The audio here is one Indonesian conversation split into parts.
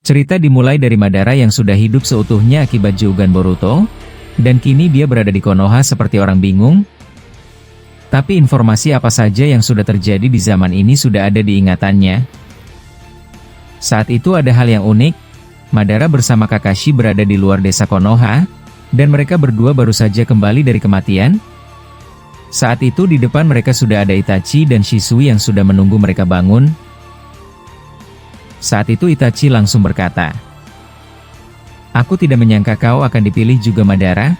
Cerita dimulai dari Madara yang sudah hidup seutuhnya akibat Jaugan Boruto, dan kini dia berada di Konoha seperti orang bingung. Tapi informasi apa saja yang sudah terjadi di zaman ini sudah ada di ingatannya. Saat itu ada hal yang unik, Madara bersama Kakashi berada di luar desa Konoha, dan mereka berdua baru saja kembali dari kematian. Saat itu di depan mereka sudah ada Itachi dan Shisui yang sudah menunggu mereka bangun. Saat itu Itachi langsung berkata, "Aku tidak menyangka kau akan dipilih juga Madara.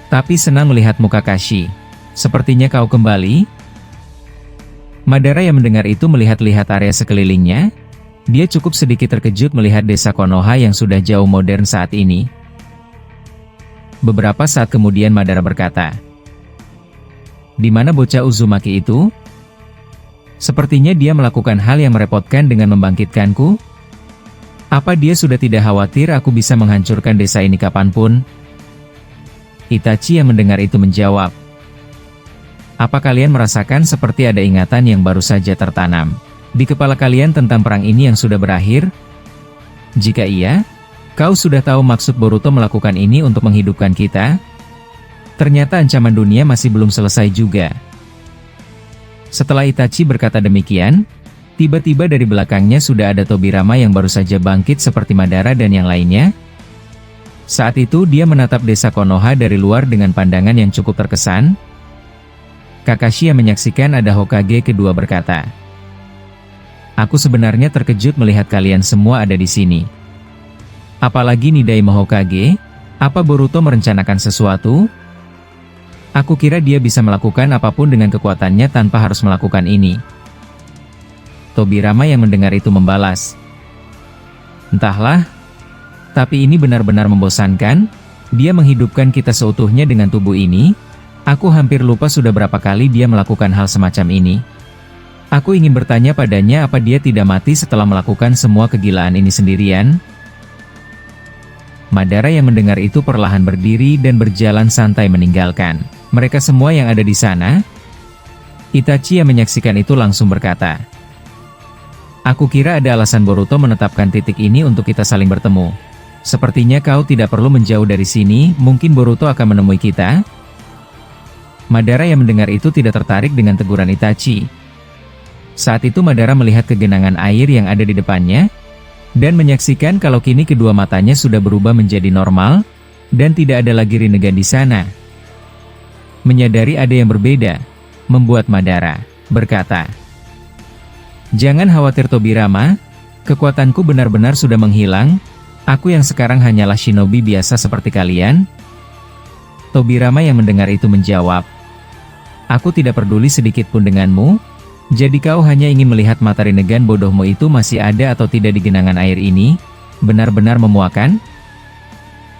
Tapi senang melihatmu Kakashi. Sepertinya kau kembali." Madara yang mendengar itu melihat-lihat area sekelilingnya. Dia cukup sedikit terkejut melihat desa Konoha yang sudah jauh modern saat ini. Beberapa saat kemudian Madara berkata, "Di mana bocah Uzumaki itu? Sepertinya dia melakukan hal yang merepotkan dengan membangkitkanku. Apa dia sudah tidak khawatir aku bisa menghancurkan desa ini kapanpun?" Itachi yang mendengar itu menjawab, "Apa kalian merasakan seperti ada ingatan yang baru saja tertanam di kepala kalian tentang perang ini yang sudah berakhir? Jika iya, kau sudah tahu maksud Boruto melakukan ini untuk menghidupkan kita? Ternyata ancaman dunia masih belum selesai juga." Setelah Itachi berkata demikian, tiba-tiba dari belakangnya sudah ada Tobirama yang baru saja bangkit seperti Madara dan yang lainnya. Saat itu dia menatap desa Konoha dari luar dengan pandangan yang cukup terkesan. Kakashi yang menyaksikan ada Hokage kedua berkata, "Aku sebenarnya terkejut melihat kalian semua ada di sini. Apalagi Nidaima Hokage, apa Boruto merencanakan sesuatu? Aku kira dia bisa melakukan apapun dengan kekuatannya tanpa harus melakukan ini." Tobirama yang mendengar itu membalas, "Entahlah, tapi ini benar-benar membosankan. Dia menghidupkan kita seutuhnya dengan tubuh ini. Aku hampir lupa sudah berapa kali dia melakukan hal semacam ini. Aku ingin bertanya padanya apa dia tidak mati setelah melakukan semua kegilaan ini sendirian." Madara yang mendengar itu perlahan berdiri dan berjalan santai meninggalkan mereka semua yang ada di sana. Itachi yang menyaksikan itu langsung berkata, "Aku kira ada alasan Boruto menetapkan titik ini untuk kita saling bertemu. Sepertinya kau tidak perlu menjauh dari sini, mungkin Boruto akan menemui kita." Madara yang mendengar itu tidak tertarik dengan teguran Itachi. Saat itu Madara melihat kegenangan air yang ada di depannya, dan menyaksikan kalau kini kedua matanya sudah berubah menjadi normal, dan tidak ada lagi Rinnegan di sana. Menyadari ada yang berbeda, membuat Madara berkata, "Jangan khawatir Tobirama, kekuatanku benar-benar sudah menghilang, aku yang sekarang hanyalah shinobi biasa seperti kalian." Tobirama yang mendengar itu menjawab, "Aku tidak peduli sedikit pun denganmu, jadi kau hanya ingin melihat mata Rinnegan bodohmu itu masih ada atau tidak di genangan air ini, benar-benar memuakan?"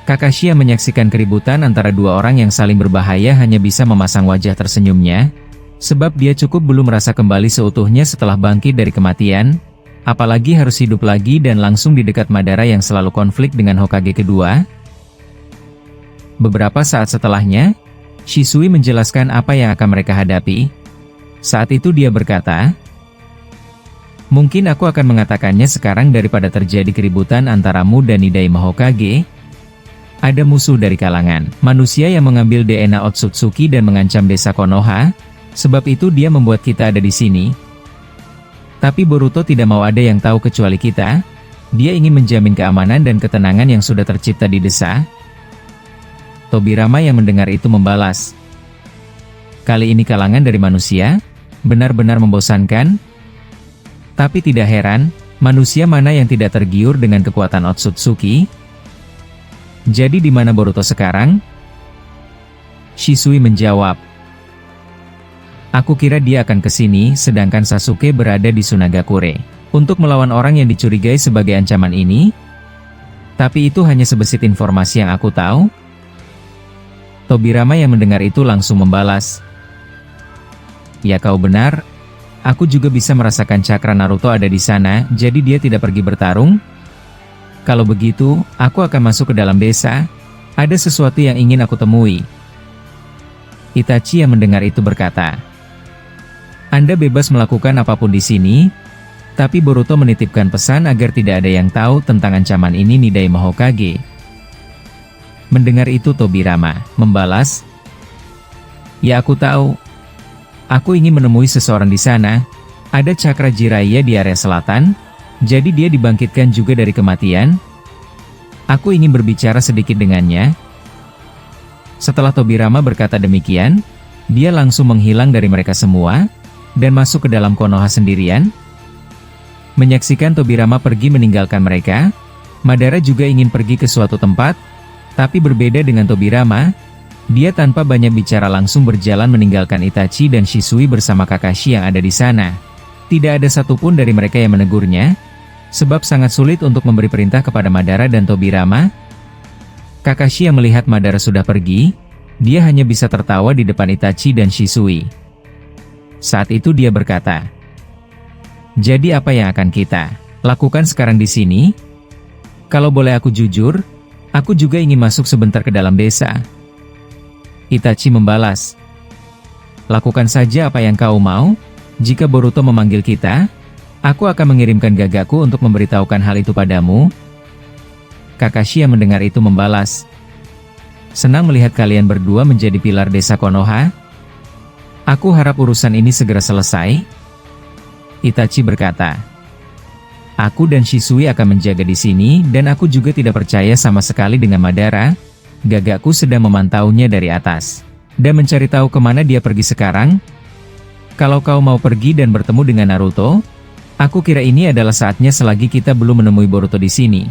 Kakashi yang menyaksikan keributan antara dua orang yang saling berbahaya hanya bisa memasang wajah tersenyumnya, sebab dia cukup belum merasa kembali seutuhnya setelah bangkit dari kematian, apalagi harus hidup lagi dan langsung di dekat Madara yang selalu konflik dengan Hokage kedua. Beberapa saat setelahnya, Shisui menjelaskan apa yang akan mereka hadapi. Saat itu dia berkata, "Mungkin aku akan mengatakannya sekarang daripada terjadi keributan antaramu dan Nidaima Hokage. Ada musuh dari kalangan manusia yang mengambil DNA Otsutsuki dan mengancam desa Konoha, sebab itu dia membuat kita ada di sini. Tapi Boruto tidak mau ada yang tahu kecuali kita. Dia ingin menjamin keamanan dan ketenangan yang sudah tercipta di desa." Tobirama yang mendengar itu membalas, "Kali ini kalangan dari manusia, benar-benar membosankan. Tapi tidak heran, manusia mana yang tidak tergiur dengan kekuatan Otsutsuki? Jadi di mana Boruto sekarang?" Shisui menjawab, "Aku kira dia akan ke sini, sedangkan Sasuke berada di Sunagakure untuk melawan orang yang dicurigai sebagai ancaman ini. Tapi itu hanya sebesit informasi yang aku tahu." Tobirama yang mendengar itu langsung membalas, "Ya kau benar, aku juga bisa merasakan cakra Naruto ada di sana, jadi dia tidak pergi bertarung. Kalau begitu, aku akan masuk ke dalam desa. Ada sesuatu yang ingin aku temui." Itachi yang mendengar itu berkata, "Anda bebas melakukan apapun di sini. Tapi Boruto menitipkan pesan agar tidak ada yang tahu tentang ancaman ini Nidaima Hokage. Mendengar itu Tobirama membalas, "Ya aku tahu. Aku ingin menemui seseorang di sana. Ada Cakra Jiraiya di area selatan, jadi dia dibangkitkan juga dari kematian. Aku ingin berbicara sedikit dengannya." Setelah Tobirama berkata demikian, dia langsung menghilang dari mereka semua, dan masuk ke dalam Konoha sendirian. Menyaksikan Tobirama pergi meninggalkan mereka, Madara juga ingin pergi ke suatu tempat, tapi berbeda dengan Tobirama, dia tanpa banyak bicara langsung berjalan meninggalkan Itachi dan Shisui bersama Kakashi yang ada di sana. Tidak ada satupun dari mereka yang menegurnya, sebab sangat sulit untuk memberi perintah kepada Madara dan Tobirama. Kakashi yang melihat Madara sudah pergi, dia hanya bisa tertawa di depan Itachi dan Shisui. Saat itu dia berkata, "Jadi apa yang akan kita lakukan sekarang di sini? Kalau boleh aku jujur, aku juga ingin masuk sebentar ke dalam desa." Itachi membalas, "Lakukan saja apa yang kau mau. Jika Boruto memanggil kita, aku akan mengirimkan gagaku untuk memberitahukan hal itu padamu." Kakashi yang mendengar itu membalas, "Senang melihat kalian berdua menjadi pilar desa Konoha. Aku harap urusan ini segera selesai." Itachi berkata, "Aku dan Shisui akan menjaga di sini dan aku juga tidak percaya sama sekali dengan Madara. Gagaku sedang memantaunya dari atas dan mencari tahu kemana dia pergi sekarang. Kalau kau mau pergi dan bertemu dengan Naruto, aku kira ini adalah saatnya selagi kita belum menemui Boruto di sini."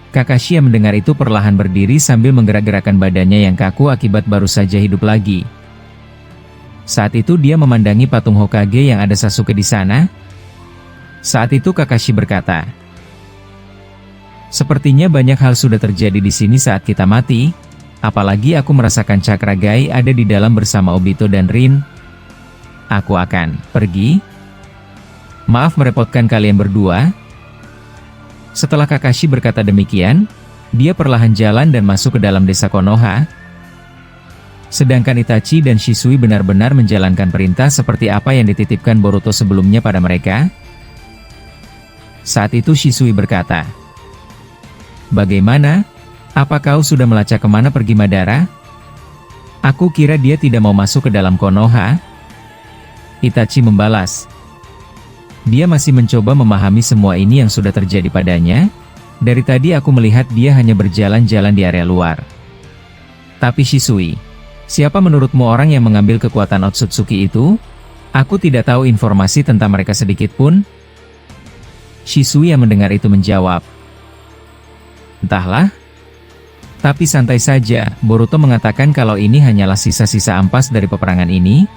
Kakashi yang mendengar itu perlahan berdiri sambil menggerak-gerakkan badannya yang kaku akibat baru saja hidup lagi. Saat itu dia memandangi patung Hokage yang ada Sasuke di sana. Saat itu Kakashi berkata, "Sepertinya banyak hal sudah terjadi di sini saat kita mati, apalagi aku merasakan Cakra Gai ada di dalam bersama Obito dan Rin. Aku akan pergi. Maaf merepotkan kalian berdua." Setelah Kakashi berkata demikian, dia perlahan jalan dan masuk ke dalam desa Konoha. Sedangkan Itachi dan Shisui benar-benar menjalankan perintah seperti apa yang dititipkan Boruto sebelumnya pada mereka. Saat itu Shisui berkata, "Bagaimana? Apa kau sudah melacak kemana pergi Madara? Aku kira dia tidak mau masuk ke dalam Konoha." Itachi membalas, "Dia masih mencoba memahami semua ini yang sudah terjadi padanya. Dari tadi aku melihat dia hanya berjalan-jalan di area luar." "Tapi Shisui, siapa menurutmu orang yang mengambil kekuatan Otsutsuki itu? Aku tidak tahu informasi tentang mereka sedikit pun." Shisui yang mendengar itu menjawab, "Entahlah. Tapi santai saja, Boruto mengatakan kalau ini hanyalah sisa-sisa ampas dari peperangan ini.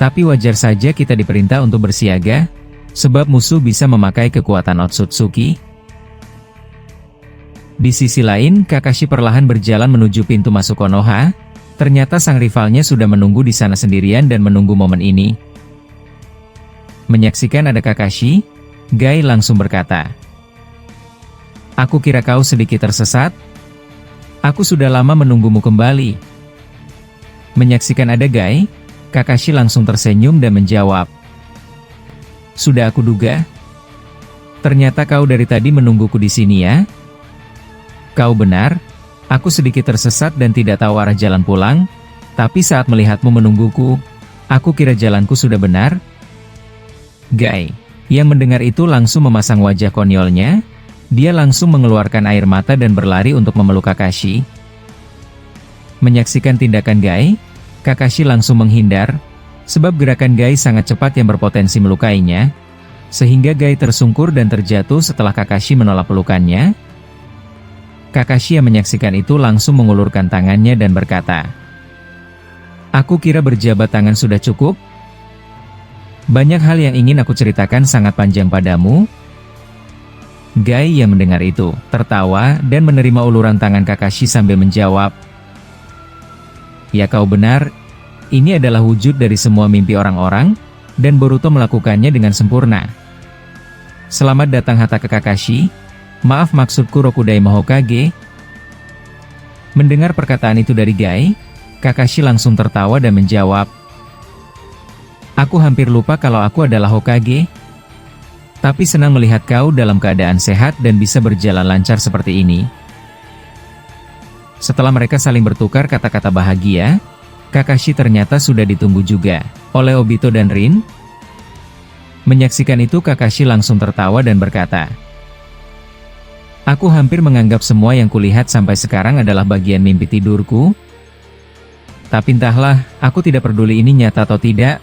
Tapi wajar saja kita diperintah untuk bersiaga, sebab musuh bisa memakai kekuatan Otsutsuki." Di sisi lain, Kakashi perlahan berjalan menuju pintu masuk Konoha. Ternyata sang rivalnya sudah menunggu di sana sendirian dan menunggu momen ini. Menyaksikan ada Kakashi, Gai langsung berkata, "Aku kira kau sedikit tersesat. Aku sudah lama menunggumu kembali." Menyaksikan ada Gai, Kakashi langsung tersenyum dan menjawab, "Sudah aku duga. Ternyata kau dari tadi menungguku di sini ya." "Kau benar. Aku sedikit tersesat dan tidak tahu arah jalan pulang, tapi saat melihatmu menungguku, aku kira jalanku sudah benar." Gai, yang mendengar itu langsung memasang wajah konyolnya, dia langsung mengeluarkan air mata dan berlari untuk memeluk Kakashi. Menyaksikan tindakan Gai, Kakashi langsung menghindar, sebab gerakan Gai sangat cepat yang berpotensi melukainya, sehingga Gai tersungkur dan terjatuh setelah Kakashi menolak pelukannya. Kakashi yang menyaksikan itu langsung mengulurkan tangannya dan berkata, "Aku kira berjabat tangan sudah cukup. Banyak hal yang ingin aku ceritakan sangat panjang padamu." Gai yang mendengar itu, tertawa dan menerima uluran tangan Kakashi sambil menjawab, "Ya kau benar, ini adalah wujud dari semua mimpi orang-orang, dan Boruto melakukannya dengan sempurna. Selamat datang Hatake Kakashi. Maaf maksudku Rokudaima Hokage." Mendengar perkataan itu dari Gai, Kakashi langsung tertawa dan menjawab, "Aku hampir lupa kalau aku adalah Hokage." Tapi senang melihat kau dalam keadaan sehat dan bisa berjalan lancar seperti ini. Setelah mereka saling bertukar kata-kata bahagia, Kakashi ternyata sudah ditunggu juga oleh Obito dan Rin. Menyaksikan itu Kakashi langsung tertawa dan berkata, "Aku hampir menganggap semua yang kulihat sampai sekarang adalah bagian mimpi tidurku. Tapi entahlah, aku tidak peduli ini nyata atau tidak.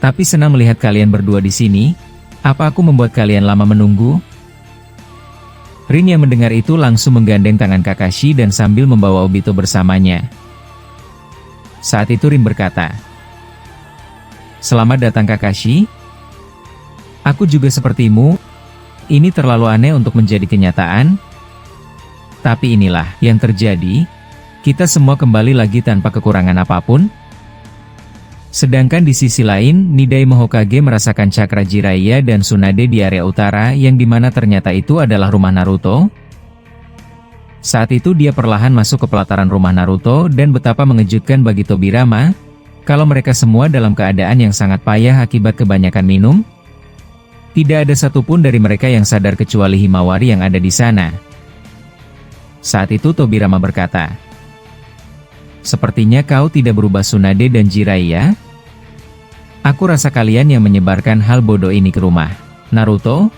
Tapi senang melihat kalian berdua di sini. Apa aku membuat kalian lama menunggu?" Rin yang mendengar itu langsung menggandeng tangan Kakashi dan sambil membawa Obito bersamanya. Saat itu Rin berkata, "Selamat datang Kakashi. Aku juga sepertimu. Ini terlalu aneh untuk menjadi kenyataan. Tapi inilah yang terjadi. Kita semua kembali lagi tanpa kekurangan apapun." Sedangkan di sisi lain, Nidaime Hokage merasakan cakra Jiraiya dan Tsunade di area utara yang dimana ternyata itu adalah rumah Naruto. Saat itu dia perlahan masuk ke pelataran rumah Naruto dan betapa mengejutkan bagi Tobirama, kalau mereka semua dalam keadaan yang sangat payah akibat kebanyakan minum. Tidak ada satupun dari mereka yang sadar kecuali Himawari yang ada di sana. Saat itu Tobirama berkata, "Sepertinya kau tidak berubah Tsunade dan Jiraiya. Aku rasa kalian yang menyebarkan hal bodoh ini ke rumah Naruto.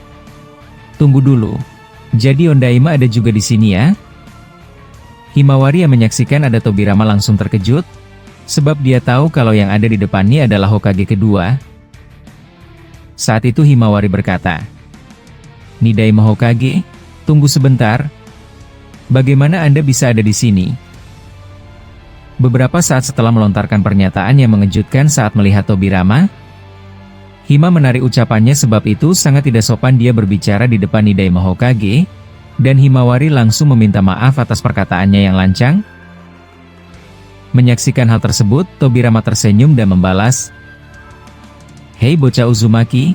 Tunggu dulu. Jadi Ondaime ada juga di sini ya?" Himawari yang menyaksikan ada Tobirama langsung terkejut, sebab dia tahu kalau yang ada di depannya adalah Hokage kedua. Saat itu Himawari berkata, "Nidaime Hokage, tunggu sebentar. Bagaimana Anda bisa ada di sini?" Beberapa saat setelah melontarkan pernyataan yang mengejutkan saat melihat Tobirama, Hima menarik ucapannya sebab itu sangat tidak sopan dia berbicara di depan Nidaime Hokage, dan Himawari langsung meminta maaf atas perkataannya yang lancang. Menyaksikan hal tersebut, Tobirama tersenyum dan membalas, "Hei bocah Uzumaki,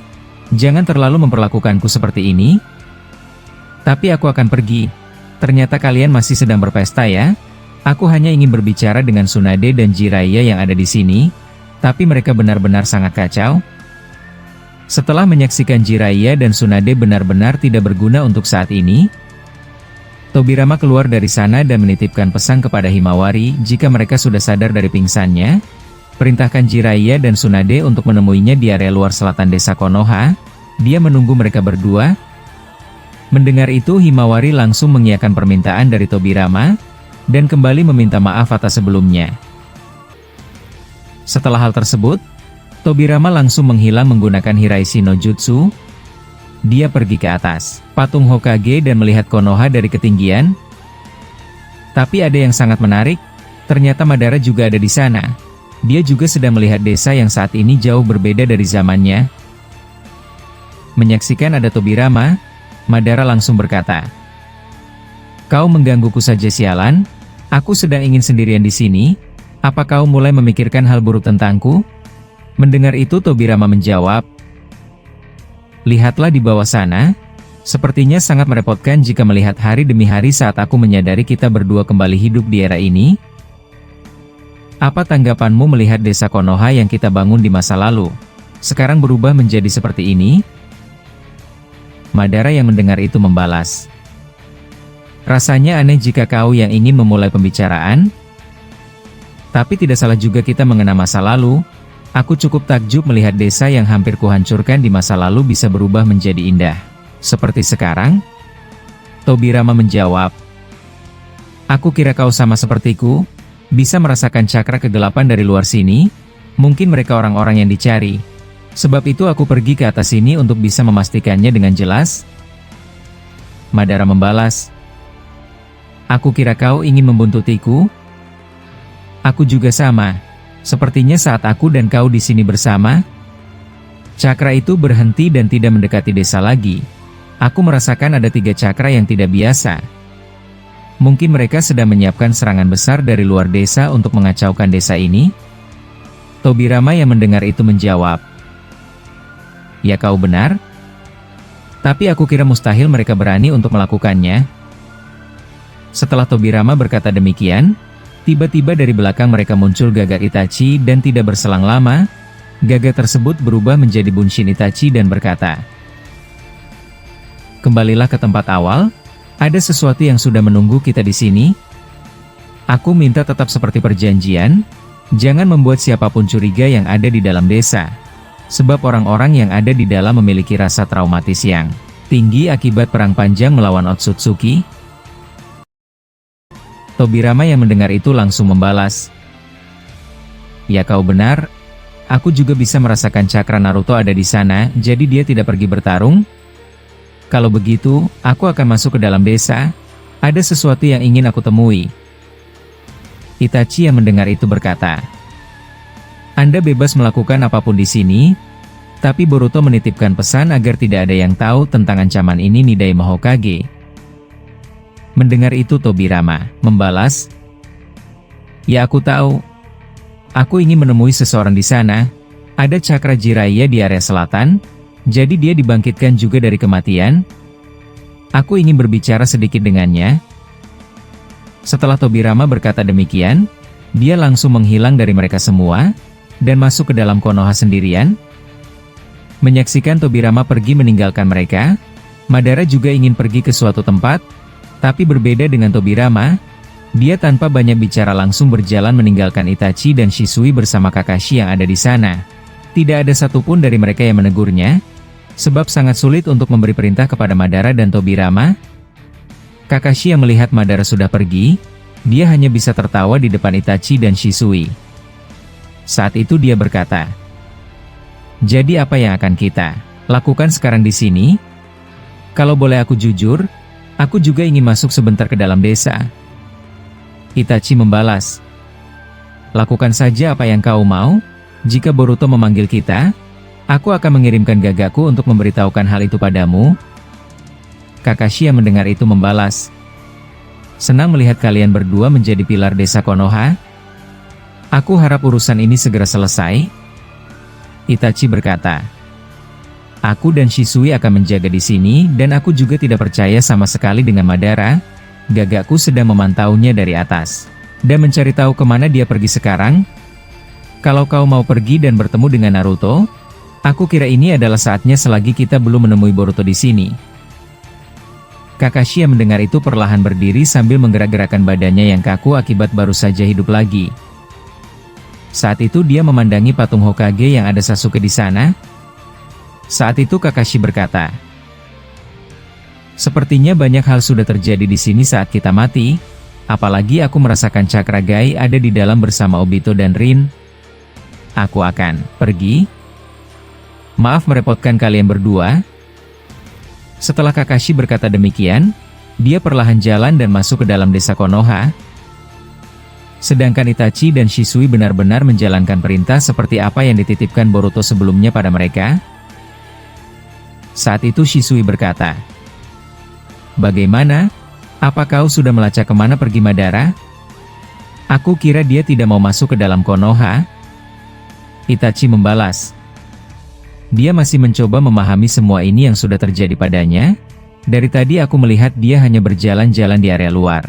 jangan terlalu memperlakukanku seperti ini. Tapi aku akan pergi. Ternyata kalian masih sedang berpesta ya? Aku hanya ingin berbicara dengan Tsunade dan Jiraiya yang ada di sini, tapi mereka benar-benar sangat kacau." Setelah menyaksikan Jiraiya dan Tsunade benar-benar tidak berguna untuk saat ini, Tobirama keluar dari sana dan menitipkan pesan kepada Himawari jika mereka sudah sadar dari pingsannya. Perintahkan Jiraiya dan Tsunade untuk menemuinya di area luar selatan desa Konoha. Dia menunggu mereka berdua. Mendengar itu Himawari langsung mengiyakan permintaan dari Tobirama, dan kembali meminta maaf atas sebelumnya. Setelah hal tersebut, Tobirama langsung menghilang menggunakan Hiraishi no Jutsu. Dia pergi ke atas patung Hokage dan melihat Konoha dari ketinggian. Tapi ada yang sangat menarik, ternyata Madara juga ada di sana. Dia juga sedang melihat desa yang saat ini jauh berbeda dari zamannya. Menyaksikan ada Tobirama, Madara langsung berkata, "Kau menggangguku saja sialan. Aku sedang ingin sendirian di sini. Apa kau mulai memikirkan hal buruk tentangku?" Mendengar itu Tobirama menjawab, "Lihatlah di bawah sana. Sepertinya sangat merepotkan jika melihat hari demi hari saat aku menyadari kita berdua kembali hidup di era ini. Apa tanggapanmu melihat desa Konoha yang kita bangun di masa lalu sekarang berubah menjadi seperti ini?" Madara yang mendengar itu membalas, "Rasanya aneh jika kau yang ingin memulai pembicaraan. Tapi tidak salah juga kita mengenang masa lalu. Aku cukup takjub melihat desa yang hampir kuhancurkan di masa lalu bisa berubah menjadi indah seperti sekarang." Tobirama menjawab, "Aku kira kau sama sepertiku, bisa merasakan cakra kegelapan dari luar sini. Mungkin mereka orang-orang yang dicari. Sebab itu aku pergi ke atas sini untuk bisa memastikannya dengan jelas." Madara membalas, "Aku kira kau ingin membuntutiku." "Aku juga sama. Sepertinya saat aku dan kau di sini bersama, cakra itu berhenti dan tidak mendekati desa lagi. Aku merasakan ada 3 cakra yang tidak biasa. Mungkin mereka sedang menyiapkan serangan besar dari luar desa untuk mengacaukan desa ini." Tobirama yang mendengar itu menjawab, "Ya kau benar. Tapi aku kira mustahil mereka berani untuk melakukannya." Setelah Tobirama berkata demikian, tiba-tiba dari belakang mereka muncul gagak Itachi dan tidak berselang lama, gagak tersebut berubah menjadi Bunshin Itachi dan berkata, kembalilah ke tempat awal, ada sesuatu yang sudah menunggu kita di sini. Aku minta tetap seperti perjanjian, jangan membuat siapapun curiga yang ada di dalam desa. Sebab orang-orang yang ada di dalam memiliki rasa traumatis yang tinggi akibat perang panjang melawan Otsutsuki. Tobirama yang mendengar itu langsung membalas. Ya kau benar, aku juga bisa merasakan cakra Naruto ada di sana, jadi dia tidak pergi bertarung. Kalau begitu, aku akan masuk ke dalam desa. Ada sesuatu yang ingin aku temui. Itachi yang mendengar itu berkata, Anda bebas melakukan apapun di sini, tapi Boruto menitipkan pesan agar tidak ada yang tahu tentang ancaman ini Nidai Hokage. Mendengar itu Tobirama membalas, Ya aku tahu. Aku ingin menemui seseorang di sana. Ada cakra Jiraiya di area selatan. Jadi dia dibangkitkan juga dari kematian. Aku ingin berbicara sedikit dengannya. Setelah Tobirama berkata demikian, dia langsung menghilang dari mereka semua, dan masuk ke dalam Konoha sendirian. Menyaksikan Tobirama pergi meninggalkan mereka, Madara juga ingin pergi ke suatu tempat, tapi berbeda dengan Tobirama, dia tanpa banyak bicara langsung berjalan meninggalkan Itachi dan Shisui bersama Kakashi yang ada di sana. Tidak ada satupun dari mereka yang menegurnya, sebab sangat sulit untuk memberi perintah kepada Madara dan Tobirama. Kakashi yang melihat Madara sudah pergi, dia hanya bisa tertawa di depan Itachi dan Shisui. Saat itu dia berkata, Jadi apa yang akan kita lakukan sekarang di sini? Kalau boleh aku jujur, aku juga ingin masuk sebentar ke dalam desa. Itachi membalas, Lakukan saja apa yang kau mau. Jika Boruto memanggil kita, aku akan mengirimkan gagaku untuk memberitahukan hal itu padamu. Kakashi yang mendengar itu membalas, Senang melihat kalian berdua menjadi pilar desa Konoha. Aku harap urusan ini segera selesai. Itachi berkata, Aku dan Shisui akan menjaga di sini dan aku juga tidak percaya sama sekali dengan Madara. Gagaku sedang memantaunya dari atas dan mencari tahu kemana dia pergi sekarang. Kalau kau mau pergi dan bertemu dengan Naruto, aku kira ini adalah saatnya selagi kita belum menemui Boruto di sini. Kakashi yang mendengar itu perlahan berdiri sambil menggerak-gerakkan badannya yang kaku akibat baru saja hidup lagi. Saat itu dia memandangi patung Hokage yang ada Sasuke di sana. Saat itu Kakashi berkata, Sepertinya banyak hal sudah terjadi di sini saat kita mati, apalagi aku merasakan cakra Gai ada di dalam bersama Obito dan Rin. Aku akan pergi. Maaf merepotkan kalian berdua. Setelah Kakashi berkata demikian, dia perlahan jalan dan masuk ke dalam desa Konoha. Sedangkan Itachi dan Shisui benar-benar menjalankan perintah seperti apa yang dititipkan Boruto sebelumnya pada mereka. Saat itu Shisui berkata, Bagaimana? Apa kau sudah melacak kemana pergi Madara? Aku kira dia tidak mau masuk ke dalam Konoha. Itachi membalas, Dia masih mencoba memahami semua ini yang sudah terjadi padanya. Dari tadi aku melihat dia hanya berjalan-jalan di area luar.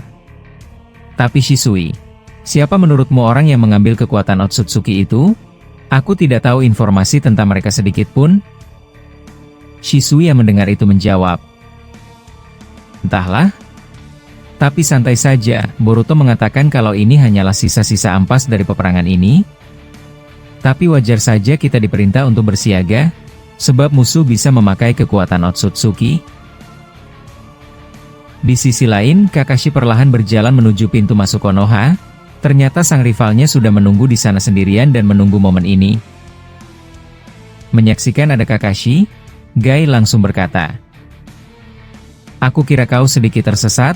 Tapi Shisui, siapa menurutmu orang yang mengambil kekuatan Otsutsuki itu? Aku tidak tahu informasi tentang mereka sedikit pun. Shisui yang mendengar itu menjawab, Entahlah. Tapi santai saja, Boruto mengatakan kalau ini hanyalah sisa-sisa ampas dari peperangan ini. Tapi wajar saja kita diperintah untuk bersiaga, sebab musuh bisa memakai kekuatan Otsutsuki. Di sisi lain, Kakashi perlahan berjalan menuju pintu masuk Konoha. Ternyata sang rivalnya sudah menunggu di sana sendirian dan menunggu momen ini. Menyaksikan ada Kakashi, Gai langsung berkata, Aku kira kau sedikit tersesat.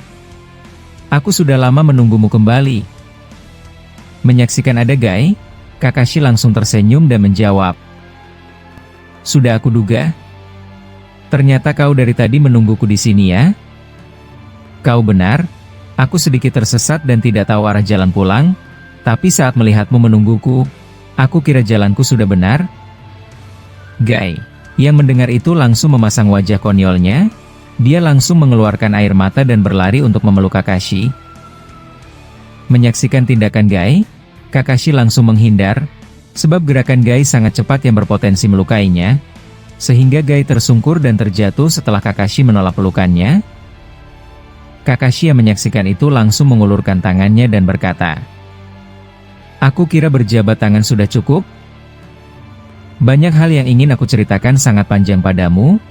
Aku sudah lama menunggumu kembali. Menyaksikan ada Gai, Kakashi langsung tersenyum dan menjawab, Sudah aku duga. Ternyata kau dari tadi menungguku di sini ya. Kau benar, aku sedikit tersesat dan tidak tahu arah jalan pulang, tapi saat melihatmu menungguku, aku kira jalanku sudah benar. Gai, yang mendengar itu langsung memasang wajah konyolnya, dia langsung mengeluarkan air mata dan berlari untuk memeluk Kakashi. Menyaksikan tindakan Gai, Kakashi langsung menghindar, sebab gerakan Gai sangat cepat yang berpotensi melukainya. Sehingga Gai tersungkur dan terjatuh setelah Kakashi menolak pelukannya. Kakashi yang menyaksikan itu langsung mengulurkan tangannya dan berkata, "Aku kira berjabat tangan sudah cukup. Banyak hal yang ingin aku ceritakan sangat panjang padamu,